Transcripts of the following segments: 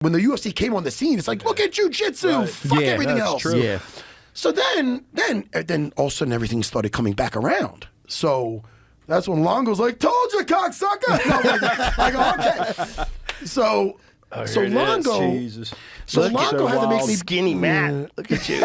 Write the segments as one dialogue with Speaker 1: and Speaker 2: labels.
Speaker 1: when the UFC came on the scene, it's like, look at jiu-jitsu,
Speaker 2: Right.
Speaker 1: fuck everything else.
Speaker 2: True. Yeah.
Speaker 1: So then all of a sudden everything started coming back around. So that's when Longo's like, told you, cocksucker. No, I go, okay. So Longo, Longo had to make me
Speaker 3: skinny Matt. Look at you.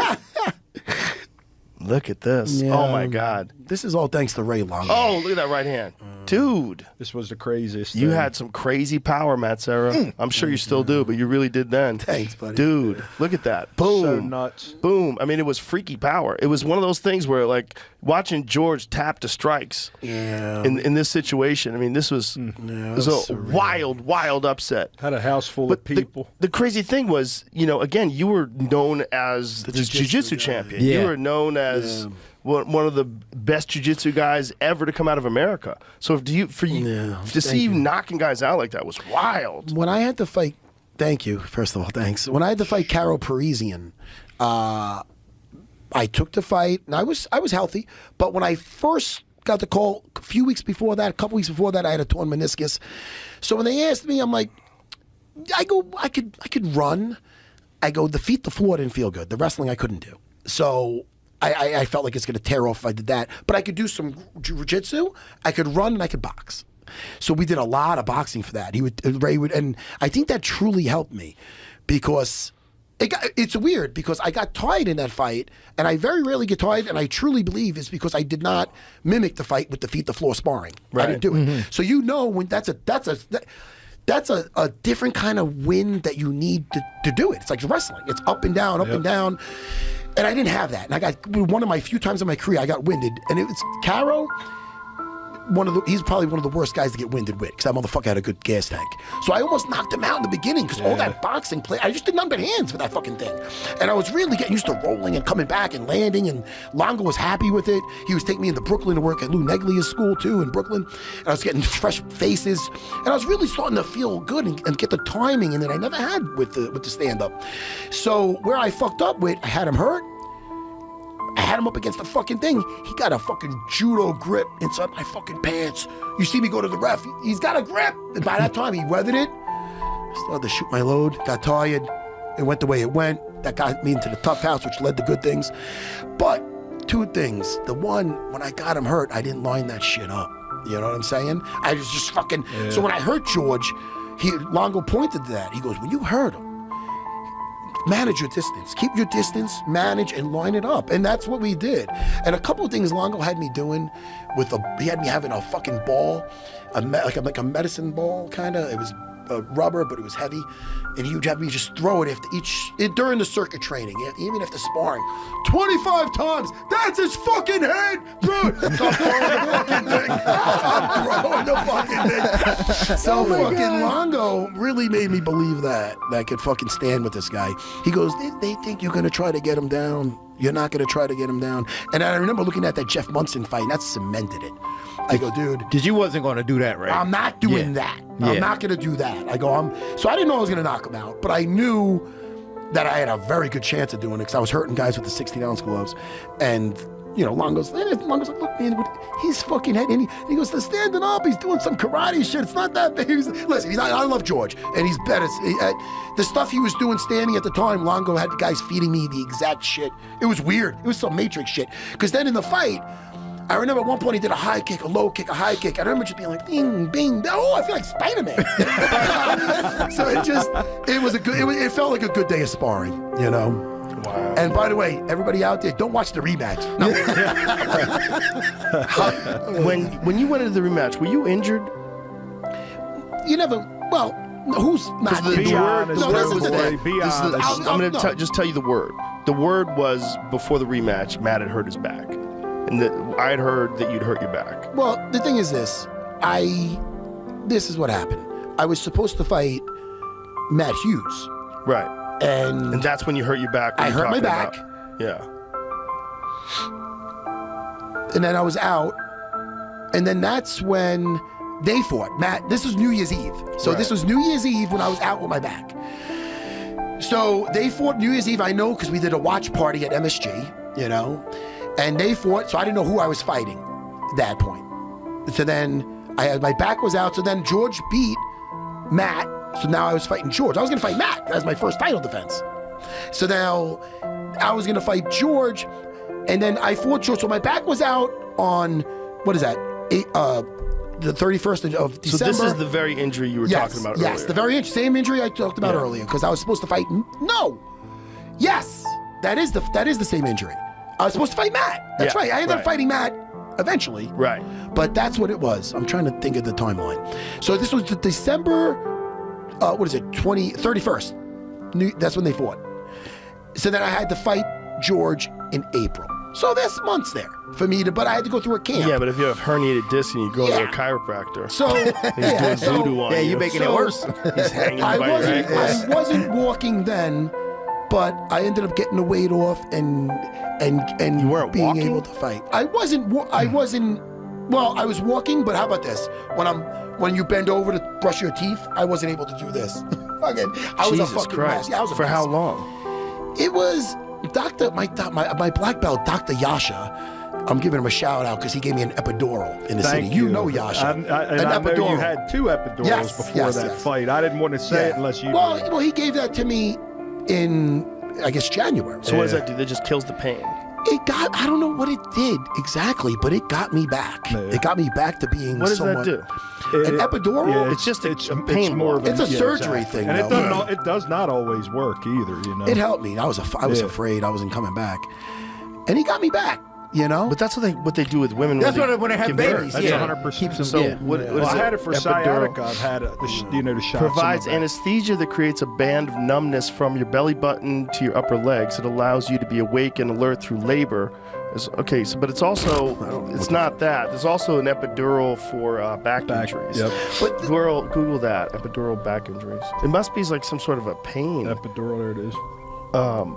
Speaker 3: Look at this.
Speaker 1: Yeah.
Speaker 3: Oh my God.
Speaker 1: This is all thanks to Ray Longo.
Speaker 3: Oh, look at that right hand. Dude.
Speaker 2: This was the craziest
Speaker 3: You
Speaker 2: thing.
Speaker 3: had some crazy power, Matt Serra. I'm sure you still do, but you really did then.
Speaker 1: Thanks, buddy.
Speaker 3: Dude, look at that. Boom.
Speaker 2: So nuts.
Speaker 3: Boom. I mean, it was freaky power. It was one of those things where, like, watching George tap to strikes in this situation. I mean, this was, a wild upset.
Speaker 2: Had a house full of people.
Speaker 3: The crazy thing was, again, you were known as the jiu-jitsu champion.
Speaker 4: Yeah.
Speaker 3: You were known as one of the best jiu-jitsu guys ever to come out of America. So to see you knocking guys out like that was wild.
Speaker 1: When I had to fight, thank you, first of all, thanks. When I had to fight Karo Parisian, I took the fight, and I was healthy, but when I first got the call a couple weeks before that, I had a torn meniscus. So when they asked me, I'm like, I could run. I go, the feet, the floor didn't feel good. The wrestling I couldn't do. So I felt like it's going to tear off if I did that. But I could do some jiu-jitsu, I could run, and I could box. So we did a lot of boxing for that. Ray would, and I think that truly helped me because it's weird because I got tired in that fight, and I very rarely get tired, and I truly believe it's because I did not mimic the fight with the feet, the floor sparring. Right. I didn't do it. So when that's a different kind of win that you need to do it. It's like wrestling. It's up and down, up and down. And I didn't have that. And I got one of my few times in my career I got winded. And it was Caro, he's probably one of the worst guys to get winded with because that motherfucker had a good gas tank. So I almost knocked him out in the beginning because all that boxing play, I just did nothing but hands for that fucking thing. And I was really getting used to rolling and coming back and landing, and Longo was happy with it. He was taking me into Brooklyn to work at Lou Neglia's school too in Brooklyn. And I was getting fresh faces. And I was really starting to feel good and get the timing in it I never had with the stand-up. So where I fucked up with, I had him hurt. I had him up against the fucking thing. He got a fucking judo grip inside my fucking pants. You see me go to the ref. He's got a grip. And by that time, he weathered it. Started to shoot my load. Got tired. It went the way it went. That got me into the tough house, which led to good things. But two things. The one, when I got him hurt, I didn't line that shit up. You know what I'm saying? I was just fucking... Yeah. So when I hurt George, Longo pointed to that. He goes, when you hurt him, manage your distance. Keep your distance, manage, and line it up. And that's what we did. And a couple of things Longo had me doing he had me having a fucking ball, like a medicine ball, kind of. It was rubber, but it was heavy. And he would have me just throw it during the circuit training, even after sparring. 25 times! That's his fucking head! Bro! So I'm throwing the fucking thing. So fucking Longo really made me believe that I could fucking stand with this guy. He goes, they think you're going to try to get him down. You're not going to try to get him down. And I remember looking at that Jeff Munson fight, and that cemented it. I go, dude.
Speaker 4: Because you wasn't going to do that, right?
Speaker 1: I'm not doing that. I'm not going to do that. I go, so I didn't know I was going to knock him out, but I knew that I had a very good chance of doing it because I was hurting guys with the 16-ounce gloves. And, Longo's like, look, man, he's fucking head. And he goes, they're standing up. He's doing some karate shit. It's not that big. Listen, I love George, and he's better. The stuff he was doing standing at the time, Longo had the guys feeding me the exact shit. It was weird. It was some Matrix shit. Because then in the fight, I remember at one point he did a high kick, a low kick, a high kick. I remember just being like, bing, bing. Oh, I feel like Spider-Man. So it felt like a good day of sparring, Wow. And by the way, everybody out there, don't watch the rematch. No.
Speaker 3: When you went into the rematch, were you injured?
Speaker 1: You never, who's not injured?
Speaker 3: I'm going to just tell you the word. The word was, before the rematch, Matt had hurt his back. And I had heard that you'd hurt your back.
Speaker 1: Well, the thing is this. This is what happened. I was supposed to fight Matt Hughes.
Speaker 3: Right. And that's when you hurt your back.
Speaker 1: I hurt my back.
Speaker 3: Yeah.
Speaker 1: And then I was out. And then that's when they fought. Matt, this was New Year's Eve. So This was New Year's Eve when I was out with my back. So they fought New Year's Eve, I know, because we did a watch party at MSG, And they fought, so I didn't know who I was fighting at that point. So then my back was out. So then George beat Matt So now I was fighting George. I was going to fight Matt. That was my first title defense. So now I was going to fight George, and then I fought George. So my back was out on, what is that, the 31st of December.
Speaker 3: So this is the very injury you were talking about earlier.
Speaker 1: Yes, the very same injury I talked about earlier, because I was supposed to fight. No. Yes, that is the same injury. I was supposed to fight Matt. That's right. I ended up fighting Matt eventually.
Speaker 3: Right.
Speaker 1: But that's what it was. I'm trying to think of the timeline. So this was the December, 31st. That's when they fought. So then I had to fight George in April. So there's months there for me but I had to go through a camp.
Speaker 3: Yeah, but if you have herniated disc and you go to a chiropractor,
Speaker 1: so
Speaker 3: he's doing voodoo on you.
Speaker 4: Yeah, you're making it worse.
Speaker 3: He's hanging by your ankles.
Speaker 1: I wasn't walking then, but I ended up getting the weight off and
Speaker 3: You weren't
Speaker 1: being
Speaker 3: walking?
Speaker 1: able to fight. I wasn't. Well, I was walking, but how about this? When you bend over to brush your teeth, I wasn't able to do this. Again, I was a
Speaker 3: Jesus
Speaker 1: fucking
Speaker 3: Christ.
Speaker 1: mess. Yeah, I was a
Speaker 3: For
Speaker 1: mess.
Speaker 3: how long?
Speaker 1: It was my black belt, Dr. Yasha. I'm giving him a shout out because he gave me an epidural in the city. You know Yasha.
Speaker 2: And I know you had 2 epidurals before that fight. I didn't want to say it unless you.
Speaker 1: Well, he gave that to me in, I guess, January.
Speaker 3: So what does that do? That just kills the pain.
Speaker 1: I don't know what it did exactly, but it got me back.
Speaker 2: Yeah.
Speaker 1: It got me back to being
Speaker 3: What does
Speaker 1: somewhat.
Speaker 3: that do?
Speaker 1: An epidural?
Speaker 2: Yeah,
Speaker 3: It's just a pain
Speaker 2: more
Speaker 3: wall.
Speaker 2: of
Speaker 1: It's a surgery thing,
Speaker 2: and
Speaker 1: though.
Speaker 2: it does not always work either. You know,
Speaker 1: It helped me. I was afraid I wasn't coming back, and he got me back. You know,
Speaker 3: But that's what they do with women.
Speaker 4: That's
Speaker 3: when
Speaker 4: when they have
Speaker 3: give
Speaker 4: babies.
Speaker 3: birth.
Speaker 2: That's
Speaker 4: Yeah.
Speaker 2: 100%.
Speaker 4: Keeps them.
Speaker 3: So
Speaker 4: Yeah.
Speaker 3: what is
Speaker 2: Well, I
Speaker 3: it?
Speaker 2: had it for
Speaker 3: Epidural.
Speaker 2: sciatica. I've had the shots.
Speaker 3: Provides
Speaker 2: in my back.
Speaker 3: anesthesia that creates a band of numbness from your belly button to your upper legs. It allows you to be awake and alert through labor. But it's also, it's not that. There's also an epidural for back injuries.
Speaker 2: Yep.
Speaker 1: but
Speaker 3: Google that, epidural back injuries. It must be like some sort of a pain
Speaker 2: Epidural. There it is.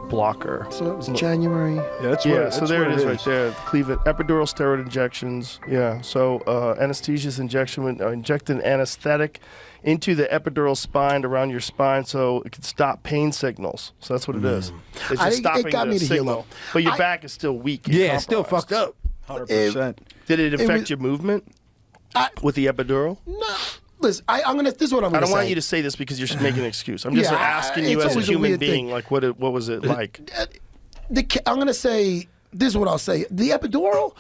Speaker 3: blocker.
Speaker 1: so it was January.
Speaker 2: Yeah, that's
Speaker 3: Yeah,
Speaker 2: what,
Speaker 3: so
Speaker 2: that's
Speaker 3: there
Speaker 2: what
Speaker 3: it is right there. Cleveland epidural steroid injections. Yeah, so anesthesia is injecting anesthetic into the epidural spine around your spine, so it can stop pain signals. So that's what it is. It's just stopping
Speaker 1: it got
Speaker 3: the
Speaker 1: me to heal
Speaker 3: signal.
Speaker 1: up.
Speaker 3: But your back is still weak. and
Speaker 4: Yeah, it's still
Speaker 3: compromised.
Speaker 4: fucked up.
Speaker 2: 100%.
Speaker 3: Did it affect
Speaker 1: was-
Speaker 3: your movement
Speaker 1: I-
Speaker 3: with the epidural?
Speaker 1: No, listen. This is what I'm
Speaker 3: I
Speaker 1: gonna
Speaker 3: don't
Speaker 1: say.
Speaker 3: want you to say this because you're making an excuse. I'm just
Speaker 1: Yeah,
Speaker 3: asking you
Speaker 1: it's
Speaker 3: as a
Speaker 1: always a
Speaker 3: human
Speaker 1: weird
Speaker 3: being,
Speaker 1: thing.
Speaker 3: like what was it like?
Speaker 1: I'm gonna say this is what I'll say. The epidural,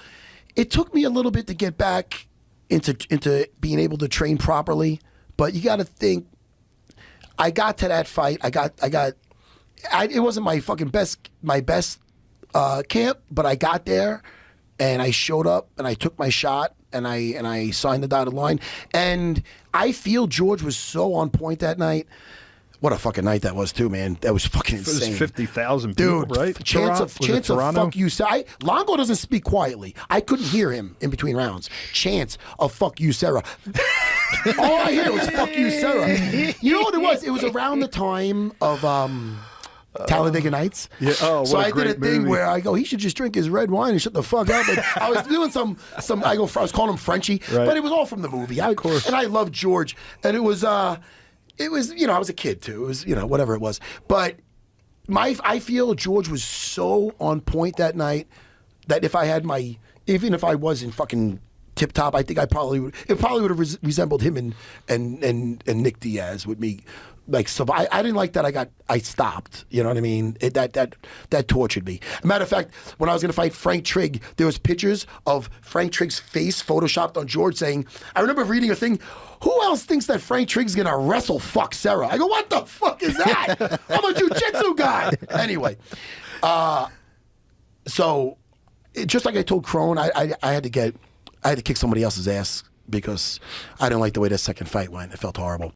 Speaker 1: it took me a little bit to get back into being able to train properly. But you got to think, I got to that fight. It wasn't my best camp, but I got there, and I showed up, and I took my shot, and I signed the dotted line, and I feel George was so on point that night. What a fucking night that was too, man. That was fucking
Speaker 2: It was
Speaker 1: insane.
Speaker 2: 50,000 people,
Speaker 1: Dude,
Speaker 2: right?
Speaker 1: chance of
Speaker 2: Toronto?
Speaker 1: fuck you, Sarah. Longo doesn't speak quietly. I couldn't hear him in between rounds. Chance of fuck you, Serra. All I hear was fuck you, Serra. You know what it was? It was around the time of Talladega Nights.
Speaker 2: Yeah. Oh,
Speaker 1: so
Speaker 2: what a
Speaker 1: I did a
Speaker 2: great
Speaker 1: thing
Speaker 2: movie.
Speaker 1: where I go, he should just drink his red wine and shut the fuck up. And I was doing some. I was calling him Frenchie,
Speaker 2: Right.
Speaker 1: but it was all from the movie. Of course. And I loved George, and it was I was a kid too. It was whatever it was, but. I feel George was so on point that night that even if I wasn't fucking tip top, I think it probably would have resembled him and Nick Diaz with me. Like, so I didn't like that. I stopped. You know what I mean? That tortured me. As a matter of fact, when I was going to fight Frank Trigg, there was pictures of Frank Trigg's face photoshopped on George saying, I remember reading a thing, who else thinks that Frank Trigg's going to wrestle fuck Serra? I go, what the fuck is that? I'm a jiu-jitsu guy. Anyway, so just like I told Crone, I had to kick somebody else's ass because I didn't like the way that second fight went. It felt horrible.